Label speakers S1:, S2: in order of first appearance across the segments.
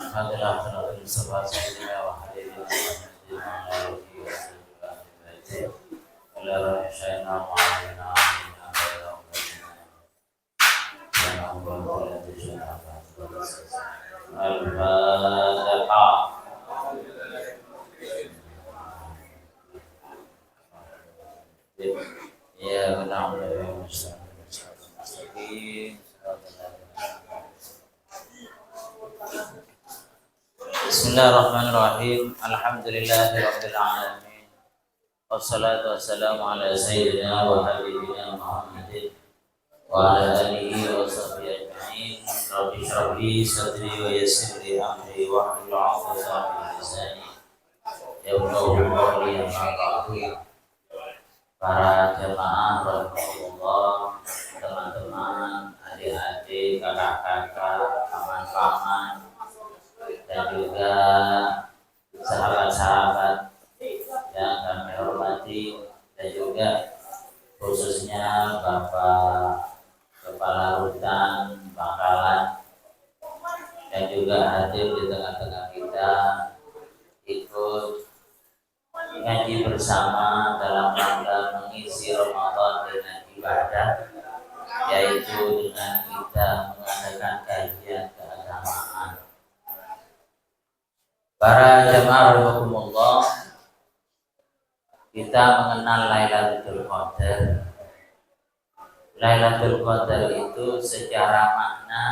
S1: Alhamdulillah sallallahu alaihi wa sallam Al-Fatihah. Ya benar. Bismillahirrahmanirrahim. Alhamdulillahirabbil alamin. Wassalatu wassalamu ala sayyidina wa habibina Muhammadin wa ala alihi wa sahbihi ajma'in. Rabbi shrah li sadri wa yassir li amri wa hlul 'uqdatam min lisani yafqahu qawli. Amma ba'du. Para jemaah rahimakumullah, teman-teman, adik-adik, kakak-kakak, paman-paman, dan juga sahabat-sahabat yang kami hormati, dan juga khususnya Bapak Kepala Rutan Bangkalan, dan juga hadir di tengah-tengah kita ikut ngaji bersama dalam rangka mengisi Ramadan dengan ibadah, yaitu dengan kita mengadakan kajian keagamaan. Para jemaah rahimakumullah, kita mengenal Lailatul Qadar. Lailatul Qadar itu secara makna,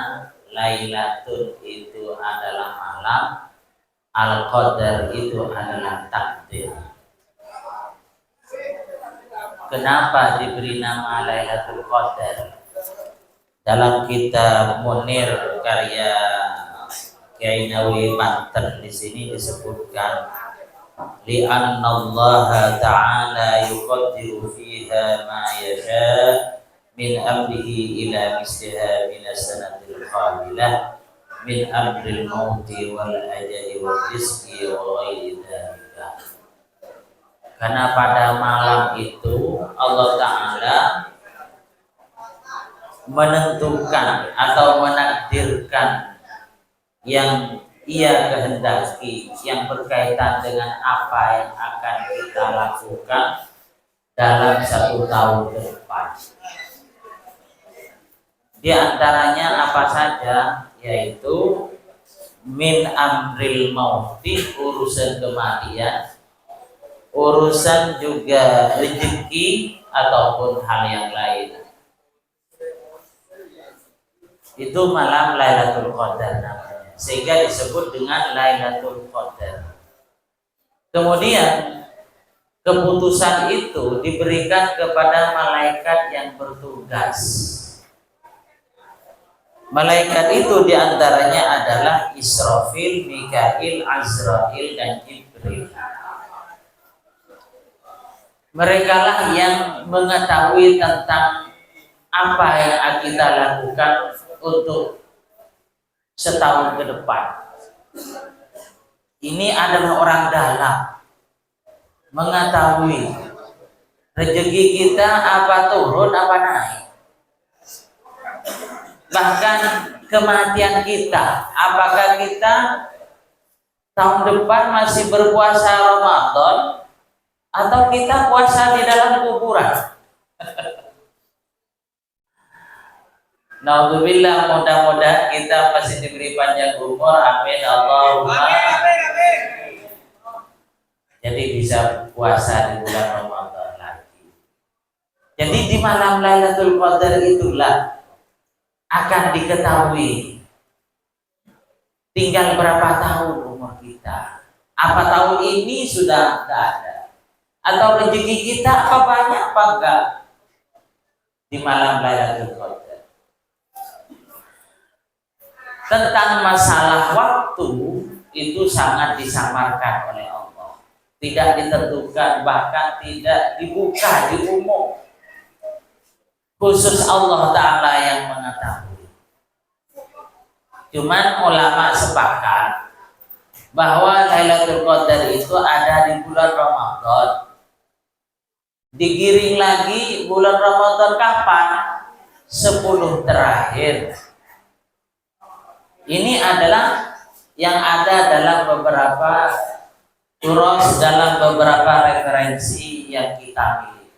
S1: Lailatul itu adalah malam, Al-Qadar itu adalah takdir. Kenapa diberi nama Lailatul Qadar? Dalam kitab Munir karya Kiai Nawawi Banten di sini disebutkan, li'anna Allah ta'ala yuqaddiru fiha ma yasha min amrihi ila misliha min as-sanatil qabilah min amril mauti wal ajali wal rizqi wa ghairi dzalika. Karena pada malam itu Allah Ta'ala menentukan atau menakdirkan yang Ia kehendaki yang berkaitan dengan apa yang akan kita lakukan dalam 1 tahun ke depan. Di antaranya apa saja, yaitu min amril mauti, urusan kematian, urusan juga rezeki ataupun hal yang lain. Itu malam Lailatul Qadar namanya, sehingga disebut dengan Lailatul Qadar. Kemudian keputusan itu diberikan kepada malaikat yang bertugas. Malaikat itu diantaranya adalah Israfil, Mikail, Azrail, dan Jibril. Mereka lah yang mengetahui tentang apa yang kita lakukan untuk setahun ke depan. Ini adalah orang dalam, mengetahui rezeki kita apa turun apa naik, bahkan kematian kita, apakah kita tahun depan masih berpuasa Ramadan atau kita puasa di dalam kuburan. Naudzubillah, mudah-mudahan kita masih diberi panjang umur, amin Allahumma. Jadi bisa puasa di bulan Ramadan lagi. Jadi di malam Lailatul Qadar itulah akan diketahui tinggal berapa tahun umur kita. Apa tahun ini sudah tidak ada, atau rezeki kita apa banyak apa enggak di malam Lailatul Qadar. Tentang masalah waktu itu sangat disamarkan oleh Allah, tidak ditentukan, bahkan tidak dibuka di umum. Khusus Allah Ta'ala yang mengetahui. Cuman ulama sepakat bahwa Lailatul Qadar itu ada di bulan Ramadan. Digiring lagi bulan Ramadan kapan? 10 terakhir. Ini adalah yang ada dalam beberapa turos, dalam beberapa referensi yang kita miliki.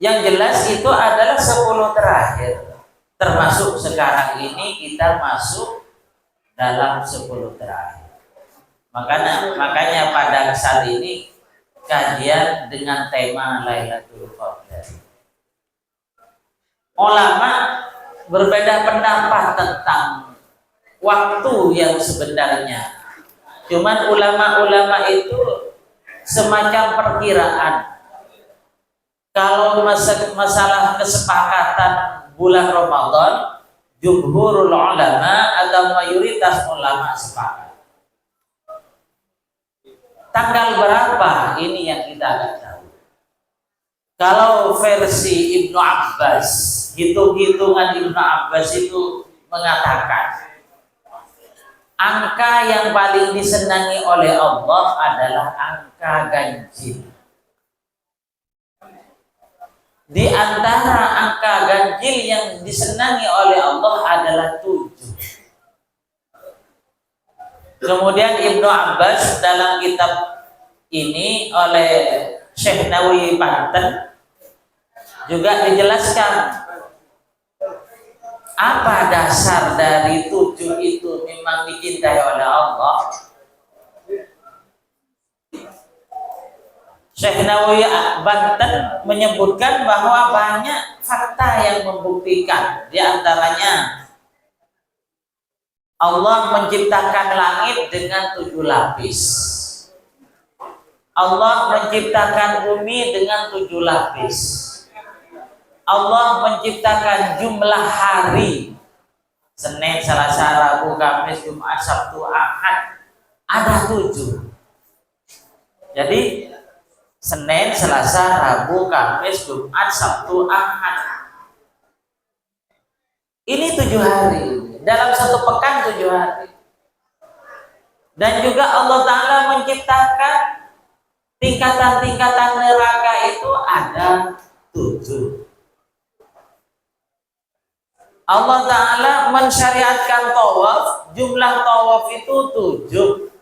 S1: Yang jelas itu adalah 10 terakhir. Termasuk sekarang ini kita masuk dalam 10 terakhir. Makanya pada saat ini kajian dengan tema Lailatul Qadar. Ulama berbeda pendapat tentang waktu yang sebenarnya. Cuman ulama-ulama itu semacam perkiraan. Kalau masalah kesepakatan bulan Ramadan, jumhurul ulama atau mayoritas ulama sepakat. Tanggal berapa ini yang kita nggak tahu. Kalau versi Ibnu Abbas, hitung-hitungan Ibnu Abbas itu mengatakan angka yang paling disenangi oleh Allah adalah angka ganjil. Di antara angka ganjil yang disenangi oleh Allah adalah 7. Kemudian Ibnu Abbas dalam kitab ini oleh Syekh Nawawi Banten juga dijelaskan apa dasar dari 7 itu memang dicintai oleh Allah. Syekh Nawawi Banten menyebutkan bahwa banyak fakta yang membuktikan, di antaranya Allah menciptakan langit dengan 7 lapis. Allah menciptakan bumi dengan 7 lapis. Allah menciptakan jumlah hari, Senin, Selasa, Rabu, Kamis, Jumat, Sabtu, Ahad, ada 7. Jadi Senin, Selasa, Rabu, Kamis, Jumat, Sabtu, Ahad. Ini 7 hari. Dalam satu pekan 7 hari. Dan juga Allah Ta'ala menciptakan tingkatan-tingkatan neraka itu ada 7. Allah Ta'ala mensyariatkan tawaf, jumlah tawaf itu 7.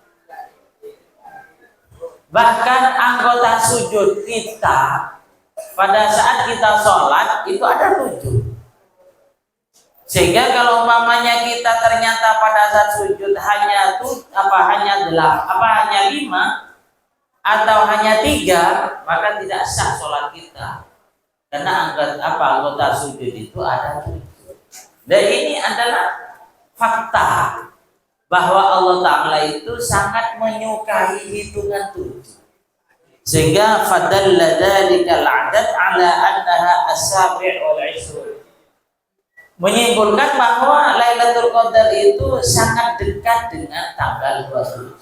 S1: Bahkan anggota sujud kita pada saat kita sholat itu ada 7. Sehingga kalau umpamanya kita ternyata pada saat sujud hanya 5 atau hanya 3, maka tidak sah sholat kita. Karena anggota sujud itu ada 7. Dan ini adalah fakta bahwa Allah Ta'ala itu sangat menyukai hitungan 7. Sehingga fadalla dzalikal adad ala annaha as-sabi' wal 'ishrun. Menyimpulkan bahwa Lailatul Qadar itu sangat dekat dengan tanggal 27.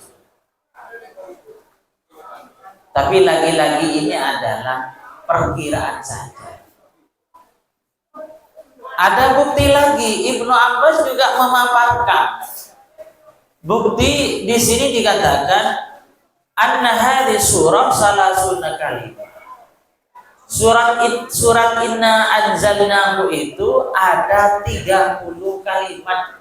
S1: Tapi lagi-lagi ini adalah perkiraan saja. Ada bukti lagi, Ibnu Abbas juga memaparkan. Bukti di sini dikatakan anna hadhihi surah salasuna kalimat. Surat Inna Anzalnahu itu ada 30 kalimat.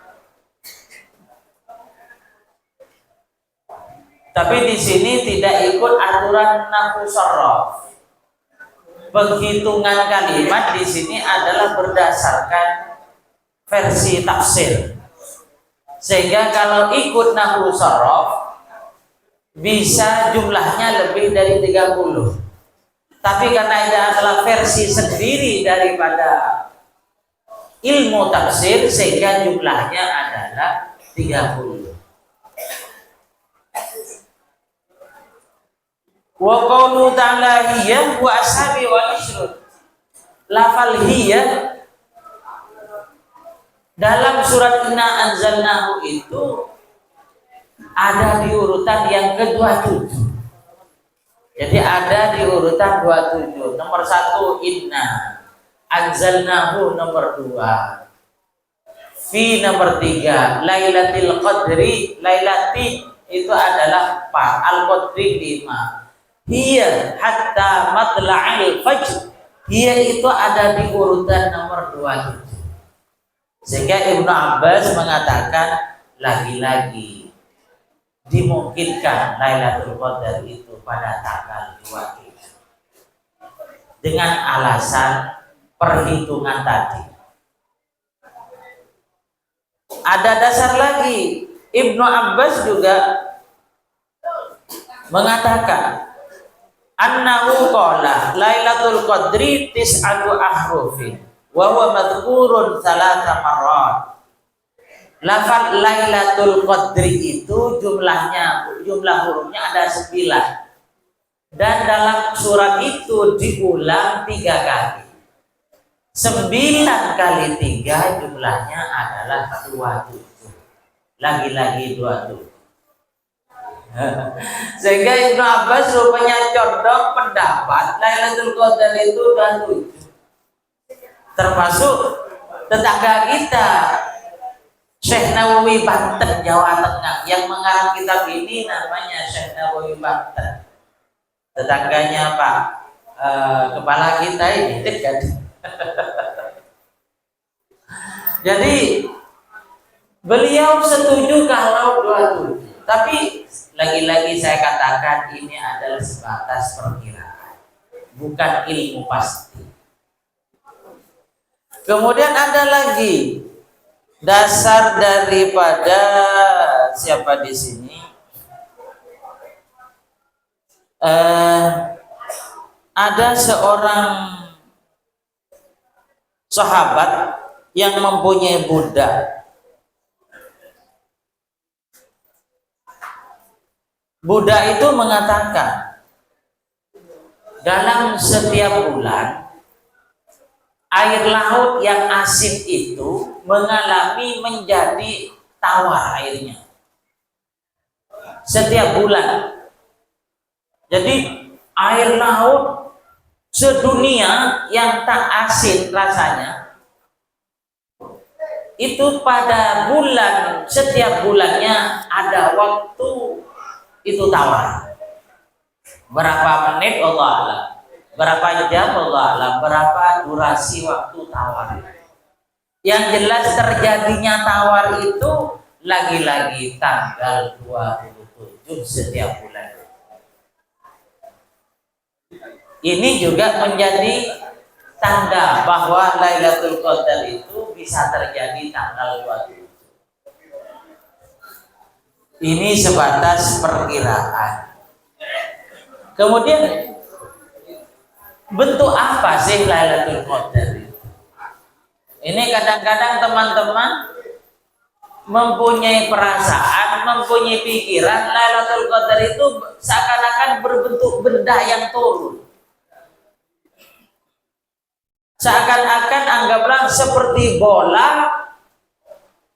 S1: Tapi di sini tidak ikut aturan nahwu sharaf. Penghitungan kalimat di sini adalah berdasarkan versi tafsir. Sehingga kalau ikut nahwu sharaf bisa jumlahnya lebih dari 30. Tapi karena ini adalah versi sendiri daripada ilmu tafsir, sehingga jumlahnya adalah 30. Wa qawlu ta'ala hiya wa ashabi wa ishrun. Lafal hiya dalam surat Inna Anzalnahu itu ada di urutan yang ke-27. Jadi ada di urutan 27. Nomor 1 Inna Anzalnahu, nomor 2 Fi, nomor 3 Lailatul Qadri, Lailati itu adalah 4, Al-Qadri 5, Hiya hatta matla'il fajr, Hiya itu ada di urutan nomor 27. Sehingga Ibnu Abbas mengatakan lagi-lagi dimungkinkan Lailatul Qadar itu pada tanggal 27 dengan alasan perhitungan tadi. Ada dasar lagi. Ibnu Abbas juga mengatakan annahu qala Lailatul Qadri tis'atu ahrufin wa huwa madhkurun salasa marrat. Lafaz Lailatul Qadri itu jumlah hurufnya ada 9 dan dalam surat itu diulang 3 kali. 9 kali 3 jumlahnya adalah 27. Lagi-lagi 27. Sehingga Ibnu Abbas rupanya condong pendapat Lailatul Qadar itu 27. Termasuk tetangga kita Syekh Nawawi Banten, Jawa Tengah, yang mengarang kitab ini namanya Syekh Nawawi Banten. Tetangganya Pak kepala kita ini dekat. Jadi beliau setuju kalau 27. Tapi lagi-lagi saya katakan ini adalah sebatas perkiraan, bukan ilmu pasti. Kemudian ada lagi dasar daripada siapa di sini? Ada seorang sahabat yang mempunyai budak. Budak itu mengatakan dalam setiap bulan air laut yang asin itu mengalami menjadi tawar airnya setiap bulan. Jadi air laut sedunia yang tak asin rasanya itu pada bulan, setiap bulannya ada waktu itu tawar. Berapa menit Allah alam, berapa jam Allah alam, berapa durasi waktu tawar. Yang jelas terjadinya tawar itu lagi-lagi tanggal 27 setiap bulan. Ini juga menjadi tanda bahwa Lailatul Qadar itu bisa terjadi tanggal 27. Ini sebatas perkiraan. Kemudian bentuk apa sih Lailatul Qadar itu? Ini kadang-kadang teman-teman mempunyai perasaan, mempunyai pikiran Lailatul Qadar itu seakan-akan berbentuk benda yang turun. Seakan-akan anggaplah seperti bola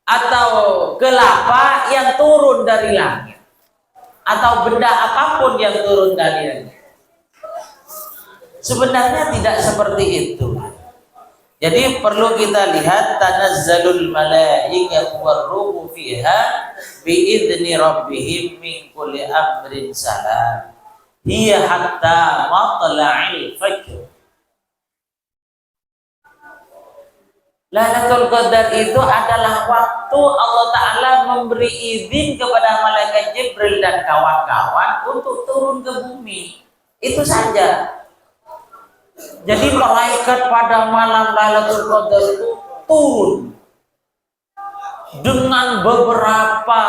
S1: atau kelapa yang turun dari langit, atau benda apapun yang turun dari langit. Sebenarnya tidak seperti itu. Jadi perlu kita lihat tanazzalul malaikatu warruhu fiha biidzni rabbihim min kulli amrin salam hiya hatta matla'il fajr. Lailatul Qadar itu adalah waktu Allah Ta'ala memberi izin kepada malaikat Jibril dan kawan-kawan untuk turun ke bumi. Itu saja. Jadi malaikat pada malam Lailatul Qadar itu turun dengan beberapa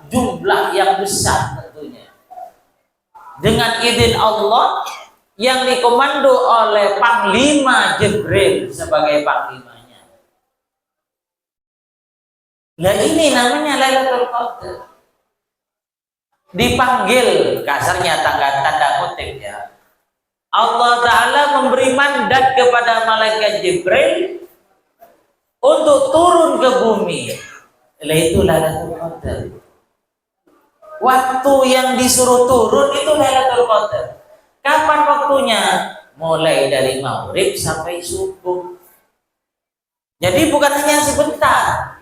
S1: jumlah yang besar tentunya. Dengan izin Allah yang dikomando oleh Panglima Jibril sebagai panglimanya. Nah ini namanya Lailatul Qadar. Dipanggil, kasarnya tanda kutip ya. Allah Ta'ala memberi mandat kepada malaikat Jibril untuk turun ke bumi. Itu Lailatul Qadar. Waktu yang disuruh turun itu Lailatul Qadar. Kapan waktunya? Mulai dari maghrib sampai subuh. Jadi bukan hanya sebentar.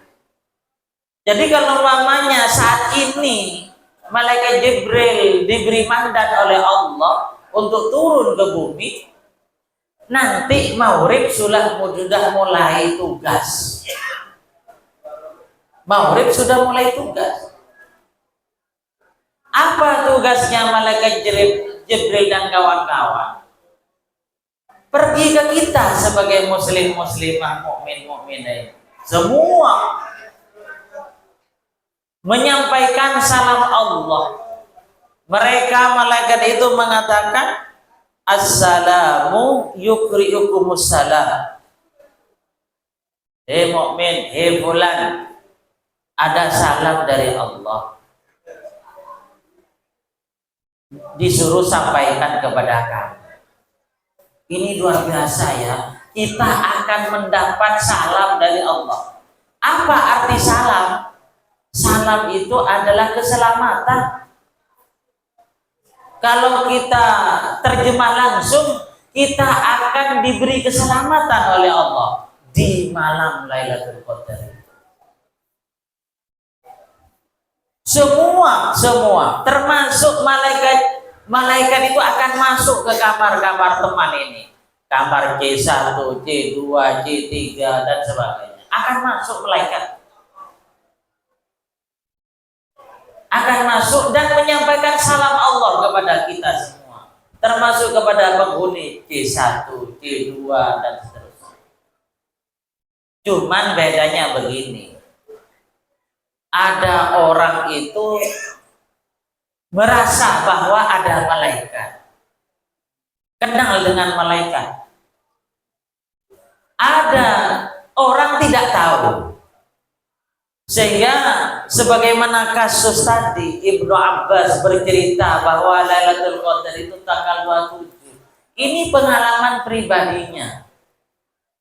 S1: Jadi kalau umpamanya saat ini malaikat Jibril diberi mandat oleh Allah untuk turun ke bumi, nanti maghrib sudah mulai tugas. Maghrib sudah mulai tugas. Apa tugasnya malaikat Jibril dan kawan-kawan? Pergi ke kita sebagai muslim muslimah, mukmin mukminah, semua menyampaikan salam Allah. Mereka malaikat itu mengatakan assalamu yukri'ukumus salam. Hei mukmin, hei fulan, ada salam dari Allah, disuruh sampaikan kepada kamu. Ini luar biasa ya. Kita akan mendapat salam dari Allah. Apa arti salam? Salam itu adalah keselamatan. Kalau kita terjemah langsung, kita akan diberi keselamatan oleh Allah di malam Lailatul Qadar. Semua termasuk malaikat itu akan masuk ke kamar-kamar teman ini. Kamar C1, C2, C3 dan sebagainya. Akan masuk malaikat. Akan masuk dan menyampaikan salam Allah kepada kita semua. Termasuk kepada penghuni C1, C2 dan seterusnya. Cuman bedanya begini. Ada orang itu merasa bahwa ada malaikat, kenal dengan malaikat. Ada orang tidak tahu, sehingga sebagaimana kasus tadi Ibnu Abbas bercerita bahwa Lailatul Qadar itu tanggal 27. Ini pengalaman pribadinya.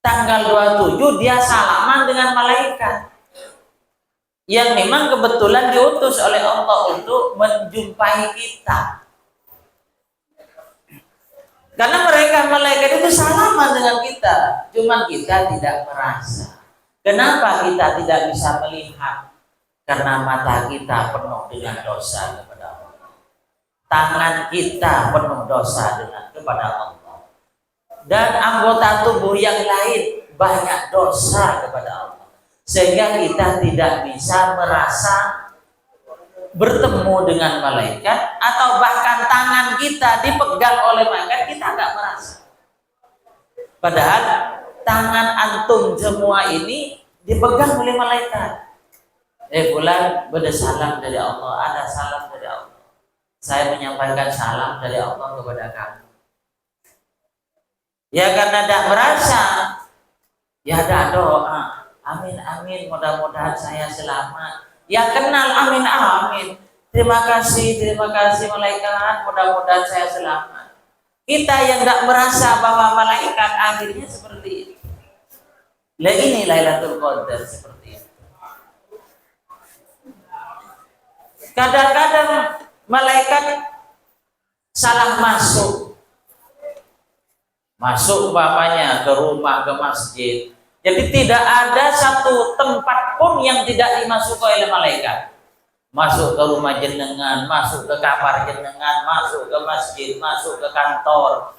S1: Tanggal 27 dia salaman dengan malaikat yang memang kebetulan diutus oleh Allah untuk menjumpai kita. Karena mereka malaikat itu salaman dengan kita, cuma kita tidak merasa. Kenapa kita tidak bisa melihat? Karena mata kita penuh dengan dosa kepada Allah. Tangan kita penuh dosa kepada Allah. Dan anggota tubuh yang lain banyak dosa kepada Allah. Sehingga kita tidak bisa merasa bertemu dengan malaikat, atau bahkan tangan kita dipegang oleh malaikat, kita nggak merasa. Padahal tangan antum semua ini dipegang oleh malaikat. Bulan bersalam dari Allah, ada salam dari Allah. Saya menyampaikan salam dari Allah kepada kamu. Ya karena tidak merasa, ya ada doa. Amin amin, mudah-mudahan saya selamat. Ya kenal, amin amin. Terima kasih malaikat, mudah-mudahan saya selamat. Kita yang tidak merasa bahwa malaikat akhirnya seperti itu. Lah ini Lailatul Qadar seperti itu. Kadang-kadang malaikat salah masuk umpamanya ke rumah, ke masjid. Jadi tidak ada satu tempat pun yang tidak dimasuki oleh malaikat. Masuk ke rumah jenengan, masuk ke kamar jenengan, masuk ke masjid, masuk ke kantor,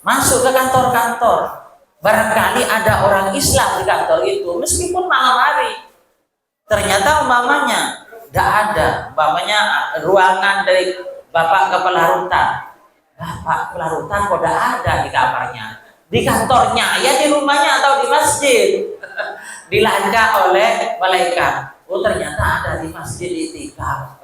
S1: masuk ke kantor-kantor. Barangkali ada orang Islam di kantor itu, meskipun malam hari. Ternyata umpamanya tidak ada, umpamanya ruangan dari Bapak Kepala Rutan. Bapak Kepala Rutan kok tidak ada di kamarnya. Di kantornya, ya di rumahnya atau di masjid, dilacak oleh malaikat. Oh ternyata ada di masjid itikaf.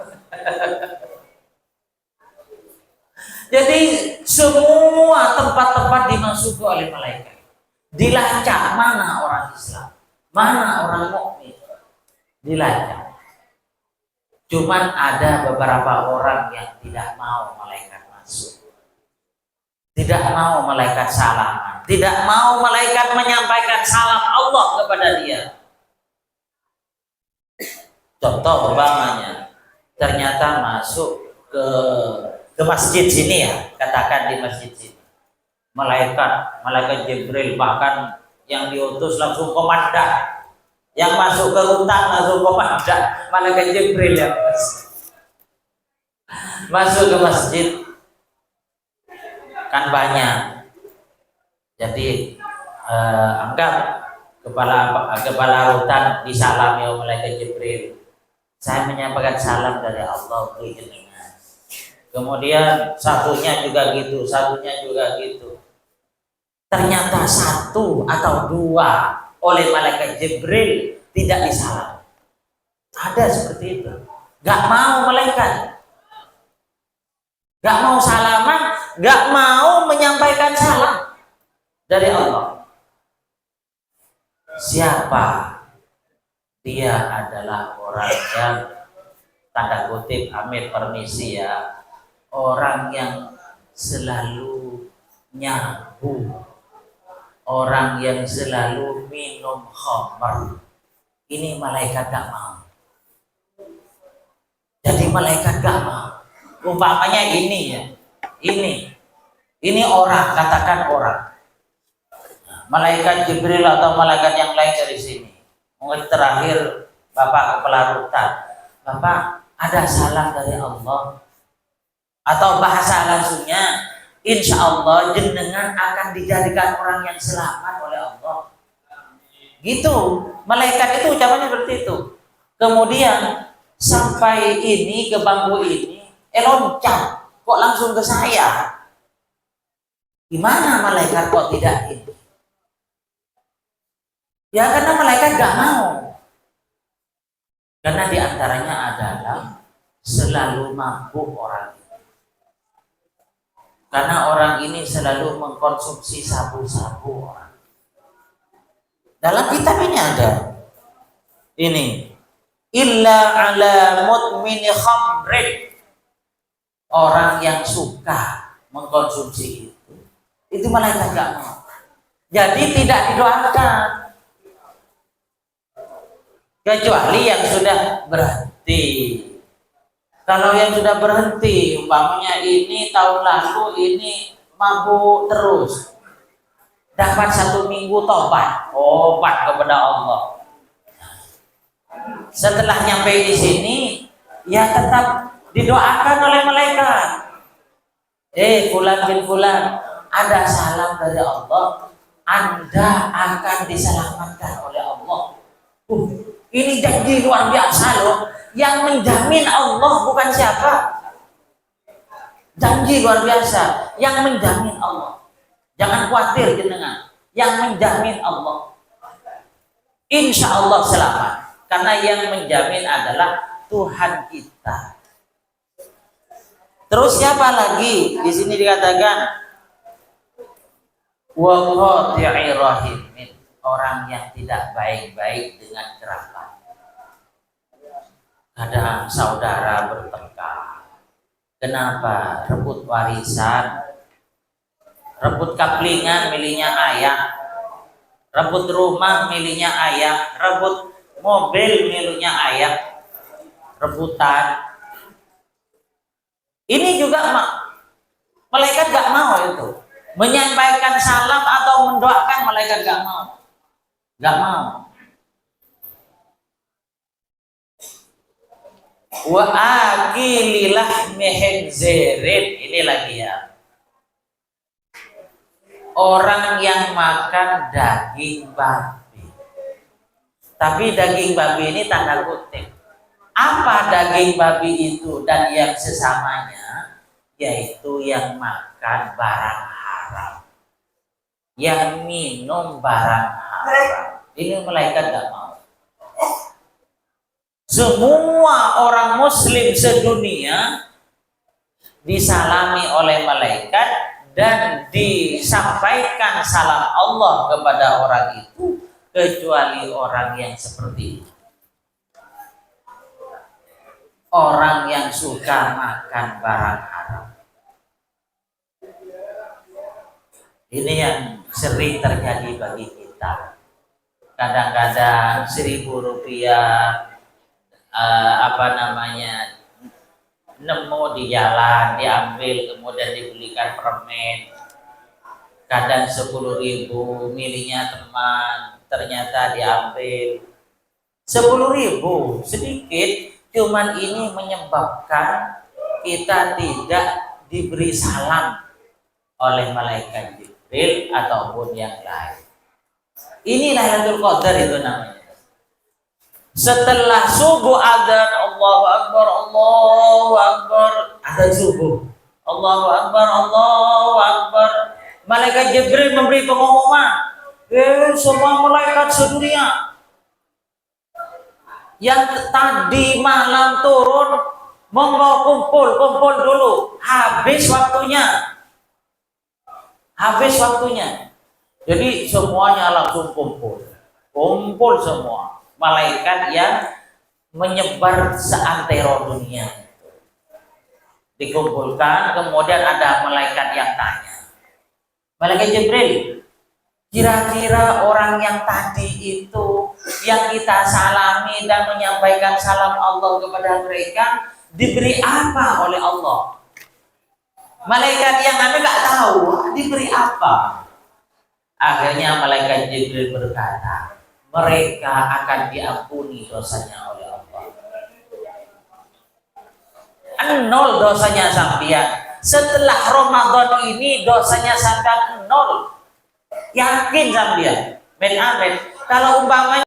S1: Jadi semua tempat-tempat dimasuki oleh malaikat. Dilacak mana orang Islam, mana orang mukmin, dilacak. Cuman ada beberapa orang yang tidak mau malaikat masuk. Tidak mau malaikat salaman, tidak mau malaikat menyampaikan salam Allah kepada dia. Contoh umpamanya, ternyata masuk ke masjid sini ya, katakan di masjid sini. Malaikat Jibril bahkan yang diutus langsung komandan. Yang masuk ke rutan langsung komandan, malaikat Jibril yang masuk ke masjid. Kan banyak, jadi anggap kepala rutan disalami oleh malaikat Jibril. Saya menyampaikan salam dari Allah untuk jenengan. Kemudian satunya juga gitu, satunya juga gitu. Ternyata satu atau dua oleh malaikat Jibril tidak disalam. Ada seperti itu. Gak mau malaikat, gak mau salaman, gak mau menyampaikan salam dari Allah. Siapa? Dia adalah orang yang tanda kutip, amit permisi ya, orang yang selalu nyabu, orang yang selalu minum khamr. Ini malaikat gak mau. Jadi malaikat gak mau. Umpamanya ini ya, ini orang, katakan orang. Malaikat Jibril atau malaikat yang lain dari sini. Mungkin terakhir Bapak kepala rutan, Bapak ada salam dari Allah, atau bahasa langsungnya, insya Allah jenengan akan dijadikan orang yang selamat oleh Allah. Gitu, malaikat itu ucapannya seperti itu. Kemudian sampai ini ke bangku ini, loncat, kok langsung ke saya? Gimana malaikat kok tidak ini? Ya karena malaikat gak mau. Karena diantaranya adalah selalu mabuk orang ini. Karena orang ini selalu mengkonsumsi sabu-sabu orang. Dalam kitab ini ada ini, illa ala mudmini khamrin, orang yang suka mengkonsumsi itu malaikat gak mau. Jadi tidak didoakan. Kecuali yang sudah berhenti. Kalau yang sudah berhenti, umpamanya ini tahun lalu ini mabuk terus, dapat 1 minggu tobat kepada Allah. Setelah nyampe di sini, ya tetap didoakan oleh malaikat. Fulan bin fulan, ada salam dari Allah, Anda akan diselamatkan oleh Allah. Ini janji luar biasa loh. Yang menjamin Allah bukan siapa. Janji luar biasa. Yang menjamin Allah. Jangan khawatir jenengan. Yang menjamin Allah. Insya Allah selamat. Karena yang menjamin adalah Tuhan kita. Terus siapa lagi? Di sini dikatakan wa qati'i rahimin, orang yang tidak baik-baik dengan kerabat. Kadang saudara bertengkar. Kenapa? Rebut warisan, rebut kaplingan miliknya ayah, rebut rumah miliknya ayah, rebut mobil miliknya ayah, rebutan. Ini juga malaikat gak mau itu. Menyampaikan salam atau mendoakan, malaikat gak mau. Gak mau. Wa akililah mehengzerin, ini lagi ya, orang yang makan daging babi. Tapi daging babi ini tanda kutip. Apa daging babi itu dan yang sesamanya? Yaitu yang makan barang haram, yang minum barang haram. Ini malaikat gak mau. Semua orang muslim sedunia disalami oleh malaikat dan disampaikan salam Allah kepada orang itu, kecuali orang yang seperti itu. Orang yang suka makan barang haram. Ini yang sering terjadi bagi kita. Kadang-kadang 1.000 rupiah nemu di jalan, diambil, kemudian dibelikan permen. Kadang 10.000 miliknya teman, ternyata diambil 10.000, sedikit, cuman ini menyebabkan kita tidak diberi salam oleh malaikat Jibril ataupun yang lain. Ini Lailatul Qadar itu namanya. Setelah subuh adzan, Allahu Akbar, Allahu Akbar, adzan subuh. Allahu Akbar, Allahu Akbar. Malaikat Jibril memberi pengumuman. Semua malaikat sedunia yang tadi malam turun, monggo kumpul dulu. Habis waktunya. Jadi semuanya langsung kumpul semua malaikat yang menyebar seantero dunia dikumpulkan. Kemudian ada malaikat yang tanya, malaikat Jibril, kira-kira orang yang tadi itu yang kita salami dan menyampaikan salam Allah kepada mereka diberi apa oleh Allah? Malaikat yang kami nggak tahu diberi apa. Akhirnya malaikat Jibril berkata, mereka akan diampuni dosanya oleh Allah. Nol dosanya sampean. Setelah Ramadan ini dosanya sampean nol. Yakin sampean? Men amin. Kalau umpamanya